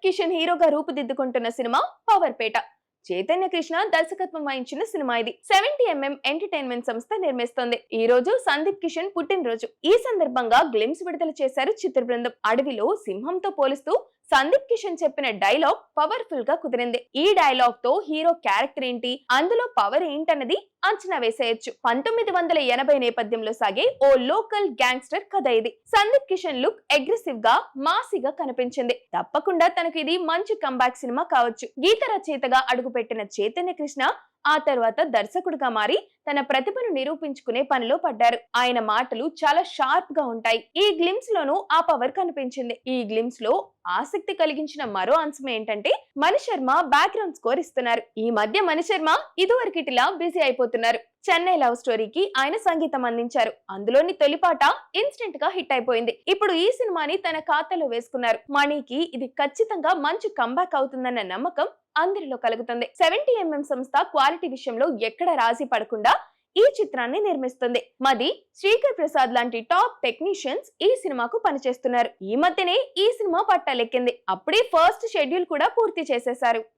సందీప్ కిషన్ హీరోగా రూపుదిద్దుకుంటున్న cinema power పేట. చైతన్య కృష్ణ దర్శకత్వం వహించిన సినిమా ఇది. 70mm ఎంటర్టైన్మెంట్ సంస్థ నిర్మిస్తోంది. ఈ రోజు సందీప్ కిషన్ పుట్టినరోజు. ఈ సందర్భంగా గ్లిమ్స్ విడుదల చేశారు చిత్ర బృందం. అడవిలో సింహంతో పోలుస్తూ సందీప్ కిషన్ చెప్పిన డైలాగ్ పవర్ఫుల్ గా కుదిరింది. ఈ డైలాగ్ తో హీరో క్యారెక్టర్ ఏంటి, అందులో పవర్ ఏంటన్నది అంచనా వేసేయచ్చు. 1980 నేపథ్యంలో సాగే ఓ లోకల్ గ్యాంగ్స్టర్ కథ ఇది. సందీప్ కిషన్ లుక్ అగ్రెసివ్ గా, మాసిగా కనిపించింది. తప్పకుండా తనకు ఇది మంచి కంబ్యాక్ సినిమా కావచ్చు. గీత రచయితగా అడుగుపెట్టిన చైతన్య కృష్ణ ఆ తర్వాత దర్శకుడిగా మారి తన ప్రతిభను నిరూపించుకునే పనిలో పడ్డారు. ఆయన మాటలు చాలా షార్ప్ గా ఉంటాయి. ఈ గ్లిమ్స్ లోనూ ఆ పవర్ కనిపించింది. ఈ గ్లిమ్స్ లో ఆసక్తి కలిగించిన మరో అంశం ఏంటంటే మణిశర్మ బ్యాక్గ్రౌండ్ స్కోర్ ఇస్తున్నారు. ఈ మధ్య మణిశర్మ ఇదివరకిటిలా బిజీ అయిపోతున్నారు. చెన్నై లవ్ స్టోరీకి ఆయన సంగీతం అందించారు. అందులోని తొలిపాట ఇన్స్టెంట్ గా హిట్ అయిపోయింది. ఇప్పుడు ఈ సినిమాని తన ఖాతాలో వేసుకున్నారు. మణికి ఇది ఖచ్చితంగా మంచి కంబ్యాక్ అవుతుందన్న నమ్మకం అందరిలో కలుగుతుంది. 70mm సంస్థ క్వాలిటీ విషయంలో ఎక్కడ రాజీ పడకుండా ఈ చిత్రాన్ని నిర్మిస్తుంది. మది, శ్రీకర్ ప్రసాద్ లాంటి టాప్ టెక్నీషియన్స్ ఈ సినిమాకు పనిచేస్తున్నారు. ఈ మధ్యనే ఈ సినిమా పట్టాలెక్కింది. అప్పుడే ఫస్ట్ షెడ్యూల్ కూడా పూర్తి చేసేశారు.